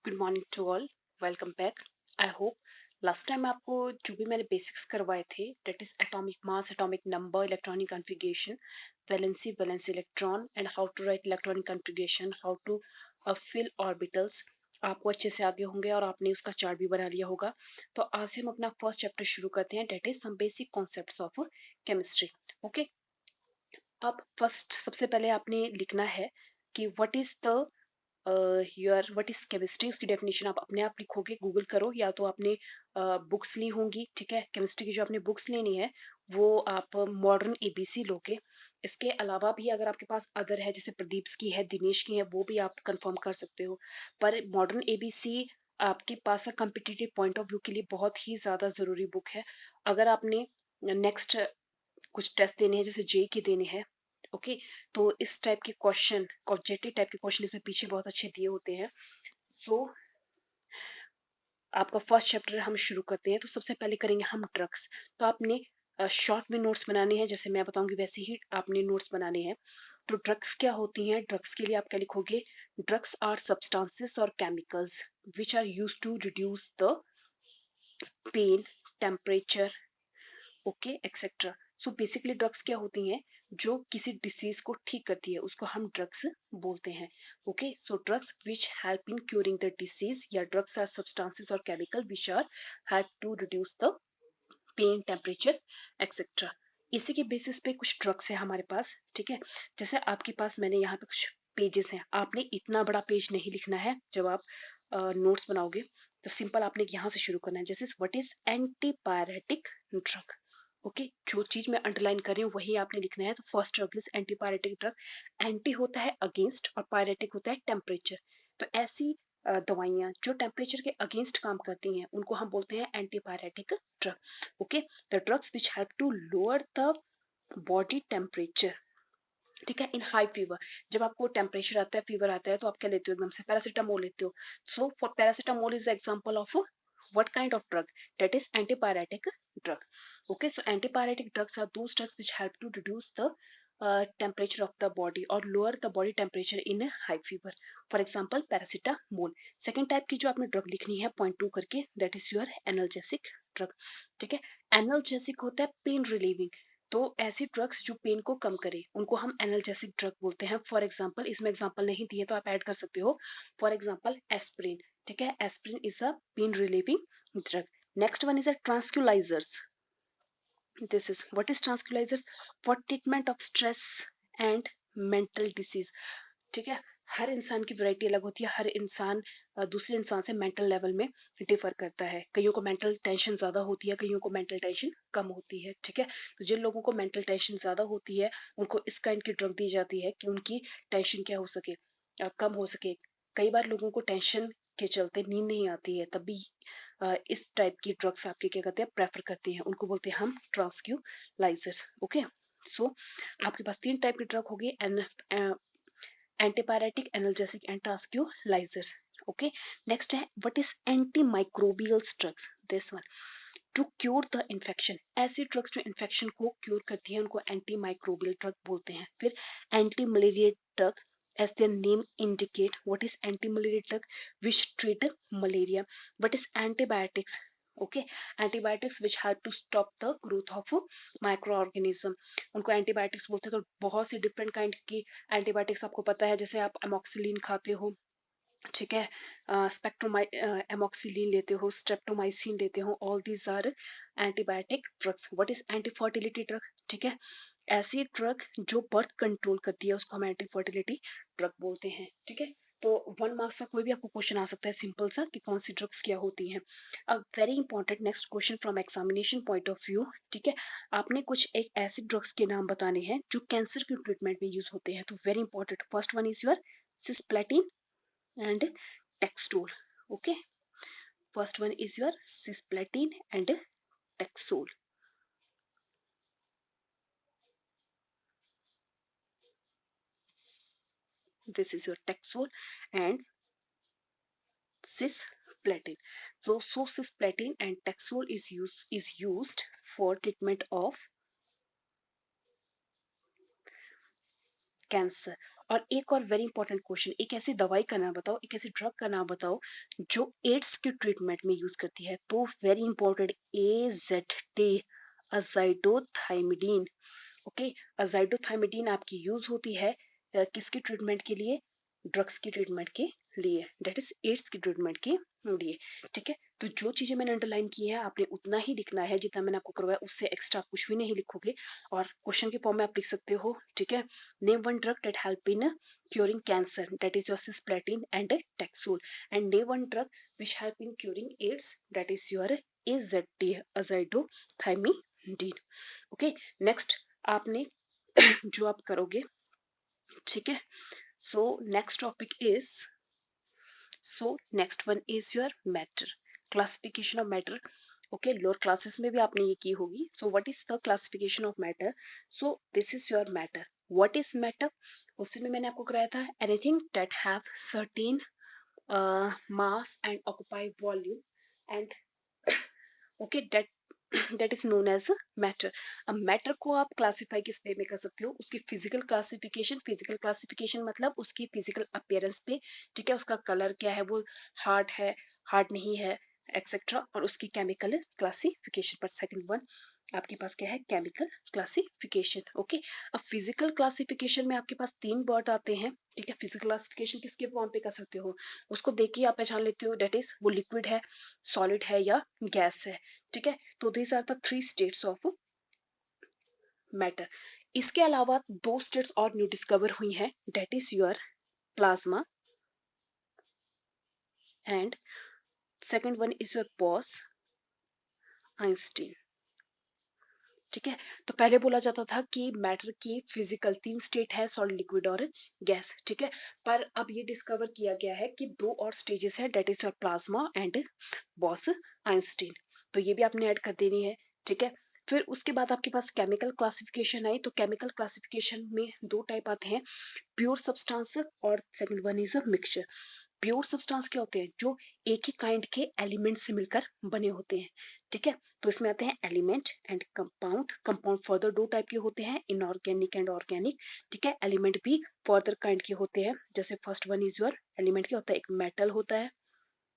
Good morning to all, welcome back. I hope last time आपको जो भी मैंने बेसिक्स करवाए थे, that is atomic mass, atomic number, electronic configuration, valency electron and how to write electronic configuration, how to fill orbitals, आपको अच्छे से आगे होंगे और आपने उसका चार्ट भी बना लिया होगा। तो आज से हम अपना फर्स्ट चैप्टर शुरू करते हैं, that is some basic concepts of chemistry. Okay, अब फर्स्ट सबसे पहले आपने लिखना है कि what is the your what is chemistry. उसकी डेफिनेशन आप अपने आप लिखोगे, गूगल करो, या तो आपने बुक्स ली होंगी। ठीक है, केमिस्ट्री की जो आपने बुक्स लेनी है वो आप मॉडर्न एबीसी लोगे। इसके अलावा भी अगर आपके पास अदर है, जैसे प्रदीप्स की है, दिनेश की है, वो भी आप कंफर्म कर सकते हो। पर मॉडर्न एबीसी आपके पास कॉम्पिटिटिव पॉइंट ऑफ व्यू के लिए बहुत ही ज़्यादा ज़रूरी बुक है। अगर आपने नेक्स्ट कुछ टेस्ट देने हैं, जैसे जे के देने हैं, ओके, तो इस टाइप के क्वेश्चन, ऑब्जेक्टिव टाइप के क्वेश्चन इसमें पीछे बहुत अच्छे दिए होते हैं। सो आपका फर्स्ट चैप्टर हम शुरू करते हैं। तो सबसे पहले करेंगे हम ड्रग्स। तो आपने शॉर्ट में नोट्स बनाने हैं, जैसे मैं बताऊंगी वैसे ही आपने नोट्स बनाने हैं। तो ड्रग्स क्या होती हैं? ड्रग्स के लिए आप क्या लिखोगे? ड्रग्स आर सब्सटेंसेस और chemicals which are used to reduce the pain, temperature, okay, etcetera. So basically drugs क्या होती हैं? जो किसी डिसीज को ठीक करती है उसको हम ड्रग्स बोलते हैं। Okay, so drugs which help in curing the disease, या ड्रग्स आर सब्सटेंसेस और chemical which are help to reduce the pain, temperature, etcetera. इसी के बेसिस पे कुछ ड्रग्स है हमारे पास। ठीक है, जैसे आपके पास मैंने यहाँ पे कुछ पेजेस हैं, आपने इतना बड़ा पेज नहीं लिखना है। जब आप नोट्स बनाओगे तो सिंपल आपने यहाँ से शुरू करना है। जैसे what is antipyretic drug. Okay, जो चीज मैं अंडरलाइन कर रही हूँ वही आपने लिखना है। तो first drug is antipyretic drug. Anti होता है अगेंस्ट और पायरेटिक होता है टेम्परेचर। तो ऐसी दवाइयाँ जो टेम्परेचर के अगेंस्ट काम करती हैं उनको हम बोलते हैं antipyretic drug. Okay, the drugs which help to lower the body temperature. ठीक है, इन हाई फीवर, जब आपको टेम्परेचर आता है, फीवर आता है, तो आप क्या लेते हो? एकदम से पैरासीटामोल लेते हो। So for paracetamol is the example of what kind of drug? That is antipyretic drug. Okay, so antipyretic drugs are those drugs which help to reduce the temperature of the body or lower the body temperature in a high fever. For example, paracetamol. Second type की जो आपने drug लिखनी है point 2 करके, that is your analgesic drug. ठीक है, analgesic होता है पेन रिलीविंग। तो ऐसी ड्रग्स जो पेन को कम करे उनको हम एनाल्जेसिक ड्रग बोलते हैं। फॉर एग्जाम्पल, इसमें एग्जाम्पल नहीं दिए तो आप ऐड कर सकते हो। For example aspirin. ठीक है, aspirin is a pain relieving drug. Next one is a tranquillisers. This is what is tranquillisers? For treatment of stress and mental disease. ठीक है, हर इंसान की वैरायटी अलग होती है। हर इंसान दूसरे इंसान से मेंटल लेवल में डिफर करता है। कईयों को मेंटल टेंशन ज्यादा होती है, कईयों को मेंटल टेंशन कम होती है। ठीक है, तो जिन लोगों को मेंटल टेंशन ज्यादा होती है उनको इस काइंड की ड्रग दी जाती है कि उनकी टेंशन क्या हो सके, कम हो सके। कई बार लोगों को टेंशन के चलते नींद नहीं आती है, तब भी इस टाइप की ड्रग्स आपके क्या करते हैं, प्रेफर करते हैं। उनको बोलते हैं हम ट्रांसक्यूलाइजर्स। ओके, सो आपके पास 3 टाइप की ड्रग होगी, antipyretic, analgesic and tranquillisers. Okay, next है what is antimicrobial drugs. This one to cure the infection. ऐसी ड्रग्स जो इन्फेक्शन को क्योर करती है उनको एंटीमाइक्रोबियल ड्रग बोलते हैं। फिर anti malaria drug, as their name indicate, what is anti-malaria drug? Which treat malaria. What is antibiotics? Okay, antibiotics which help to stop the growth of microorganism, उनको antibiotics बोलते हैं। तो बहुत सी डिफरेंट काइंड की antibiotics आपको पता है, जैसे आप एमोक्सिलिन खाते हो, ठीक है, एमोक्सिलिन लेते हो, स्ट्रेप्टोमाइसिन लेते हो, all these are antibiotic drugs. What is anti fertility drug? ठीक है, ऐसी ड्रग जो बर्थ कंट्रोल करती है उसको हम एंटी फर्टिलिटी ड्रग बोलते हैं। ठीक है, तो 1 मार्क्स का कोई भी आपको क्वेश्चन आ सकता है सिंपल सा कि कौन सी ड्रग्स क्या होती हैं। अब very important next question from examination point of view. ठीक है, आपने कुछ एक ऐसी ड्रग्स के नाम बताने हैं जो कैंसर के ट्रीटमेंट में यूज होते हैं। तो very important, first one is your cisplatin and Taxol. Okay, first one is your cisplatin and Taxol. This is your Taxol and cisplatin. So cisplatin and Taxol is used for treatment of cancer. और एक और very important question, एक ऐसी दवाई का नाम बताओ, एक ऐसी ड्रग का नाम बताओ जो एड्स के ट्रीटमेंट में यूज करती है। तो वेरी इंपॉर्टेंट, AZD, अजाइडोथाइमिडीन। ओके, अजाइडोथाइमिडीन आपकी यूज होती है किसकी ट्रीटमेंट के लिए? ड्रग्स की ट्रीटमेंट के लिए, डेट इज एड्स की ट्रीटमेंट के लिए। ठीक है, तो जो चीजें मैंने अंडरलाइन की है आपने उतना ही लिखना है जितना मैंने आपको करवाया, उससे एक्स्ट्रा कुछ भी नहीं लिखोगे। और क्वेश्चन के फॉर्म में आप लिख सकते हो। ठीक है, name one drug that help in curing cancer, that is your cisplatin and Taxol, and name one drug which help in curing AIDS, that is your AZD, azidothymidine। Okay, next आपने जो आप करोगे, ठीक है, so next topic is, so next one is your matter, classification of matter. Okay, lower classes में भी आपने ये की होगी। So what is the classification of matter? So this is your matter. What is matter? उससे में मैंने आपको कराया था anything that have certain mass and occupy volume and okay that that is known as matter. अब matter को आप classify किस वे में कर सकते हो? उसकी फिजिकल क्लासिफिकेशन, फिजिकल क्लासिफिकेशन मतलब उसकी फिजिकल अपीयरेंस पे। ठीक है, उसका कलर क्या है, वो हार्ड है, हार्ड नहीं है, एक्सेट्रा, और उसकी केमिकल क्लासिफिकेशन। पर सेकंड वन आपके पास क्या है? Chemical classification. ओके, अब फिजिकल क्लासिफिकेशन में आपके पास तीन वर्ड आते हैं। ठीक है, फिजिकल क्लासिफिकेशन किसके फॉर्म पे कर सकते हो? उसको देख के आप पहचान लेते हो, डेट इज वो लिक्विड है, सॉलिड है या गैस है। ठीक है, तो these are the three states of matter. इसके अलावा दो स्टेट्स और न्यू डिस्कवर हुई हैं, that is your plasma and second one is your Bose Einstein. ठीक है, तो पहले बोला जाता था कि मैटर की फिजिकल तीन स्टेट है, सॉलिड, लिक्विड और गैस। ठीक है, पर अब ये डिस्कवर किया गया है कि दो और स्टेजेस है, that is your plasma and Bose Einstein. तो ये भी आपने ऐड कर देनी है। ठीक है, फिर उसके बाद आपके पास केमिकल क्लासिफिकेशन आई। तो केमिकल क्लासिफिकेशन में दो टाइप आते हैं, प्योर सब्सटेंस और second one is a mixture. Pure substance क्या होते हैं? जो एक ही काइंड के एलिमेंट से मिलकर बने होते हैं। ठीक है, तो इसमें आते हैं element and compound. Compound further दो टाइप के होते हैं, इनऑर्गेनिक एंड ऑर्गेनिक। ठीक है, एलिमेंट भी फर्दर काइंड के होते हैं। जैसे first one is your element क्या होता है? एक मेटल होता है,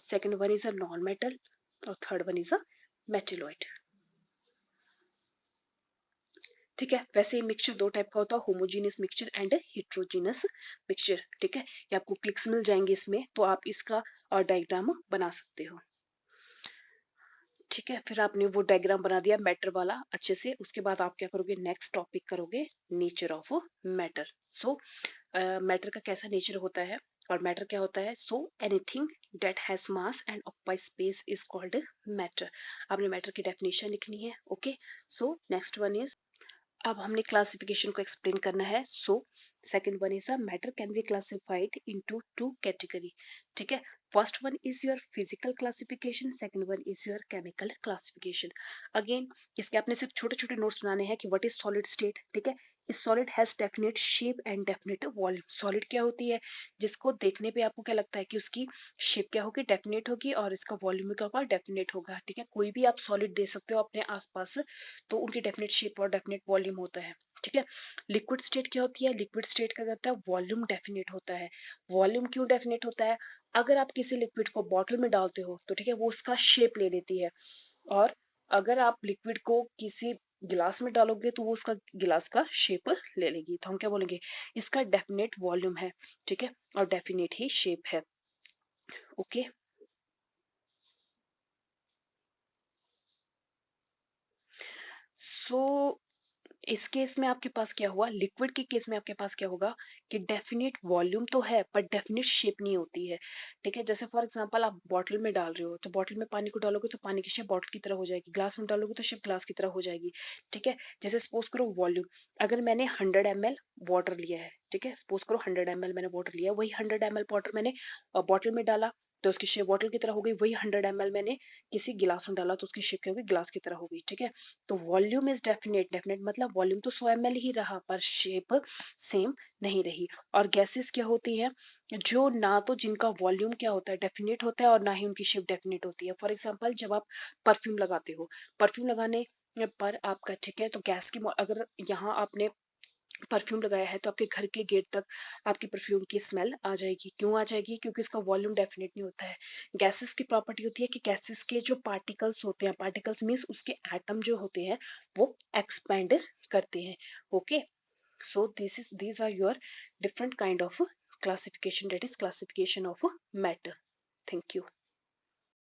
second one is a non metal, और third one is a metalloid. ठीक है, वैसे मिक्सचर दो टाइप का होता है, homogeneous mixture and heterogeneous mixture. ठीक है, ये आपको क्लिक्स मिल जाएंगे इसमें, तो आप इसका और डायग्राम बना सकते हो। ठीक है, फिर आपने वो डायग्राम बना दिया मैटर वाला अच्छे से। उसके बाद आप क्या करोगे? नेक्स्ट टॉपिक करोगे nature of matter. So matter का कैसा नेचर होता है और मैटर क्या होता है? So anything that has mass and occupy space is called matter. आपने मैटर की डेफिनेशन लिखनी है। Okay, so next one is, अब हमने क्लासिफिकेशन को एक्सप्लेन करना है। So second one is a matter can be classified into two category. ठीक है, first one is your physical classification, second one is your chemical classification. Again इसके आपने सिर्फ छोटे छोटे नोट्स बनाने हैं कि व्हाट इज सॉलिड स्टेट। ठीक है, इस solid has definite shape and definite volume. Solid क्या होती है? जिसको देखने पे आपको क्या लगता है कि उसकी शेप क्या होगी? डेफिनेट होगी, और इसका वॉल्यूम क्या होगा? डेफिनेट होगा। ठीक है, कोई भी आप सॉलिड दे सकते हो अपने आसपास, तो उनकी डेफिनेट शेप और डेफिनेट वॉल्यूम होता है। ठीक है, लिक्विड स्टेट क्या होती है? लिक्विड स्टेट का होता है वॉल्यूम डेफिनेट होता है। वॉल्यूम क्यों डेफिनेट होता है? अगर आप किसी लिक्विड को बॉटल में डालते हो तो ठीक है, वो उसका शेप ले लेती है, और अगर आप लिक्विड को किसी गिलास में डालोगे तो वो उसका गिलास का शेप ले लेगी। तो हम क्या बोलेंगे? इसका डेफिनेट वॉल्यूम है। ठीक है, और डेफिनेट ही शेप है। ओके, सो इस केस में आपके पास क्या हुआ? लिक्विड के केस में आपके पास क्या होगा कि डेफिनेट वॉल्यूम तो है पर डेफिनेट शेप नहीं होती है। ठीक है, जैसे फॉर एग्जांपल आप बॉटल में डाल रहे हो, तो बॉटल में पानी को डालोगे तो पानी की शेप बॉटल की तरह हो जाएगी, ग्लास में डालोगे तो शेप ग्लास की तरह हो जाएगी। ठीक है, जैसे सपोज करो वॉल्यूम, अगर मैंने 100 ml वाटर लिया है, ठीक है, सपोज करो 100 ml मैंने वाटर लिया, वही 100 ml वाटर मैंने बॉटल में डाला तो उसकी शेप बॉटल की तरह हो गई। वही 100 ml मैंने किसी गिलास में डाला तो उसकी शेप क्या होगी? ग्लास की तरह हो गई। ठीक है, तो वॉल्यूम इज डेफिनेट। डेफिनेट मतलब वॉल्यूम तो 100 ml ही रहा पर शेप सेम नहीं रही। और गैसेस क्या होती हैं? जो ना तो जिनका वॉल्यूम क्या होता है? डेफिनेट होता है, और ना ही उनकी शेप डेफिनेट होती है। फॉर एग्जांपल जब आप परफ्यूम लगाते हो, परफ्यूम लगाने पर आपका, ठीक है, तो गैस की अगर यहाँ आपने परफ्यूम लगाया है तो आपके घर के गेट तक आपकी परफ्यूम की स्मेल आ जाएगी। क्यों आ जाएगी? क्योंकि उसका वॉल्यूम डेफिनेट नहीं होता है। गैसेस की प्रॉपर्टी होती है कि गैसेस के जो पार्टिकल्स होते हैं, पार्टिकल्स मीन्स उसके एटम जो होते हैं वो एक्सपेंड करते हैं। Okay, so these are your different kind of classification, that is classification of matter. Thank you.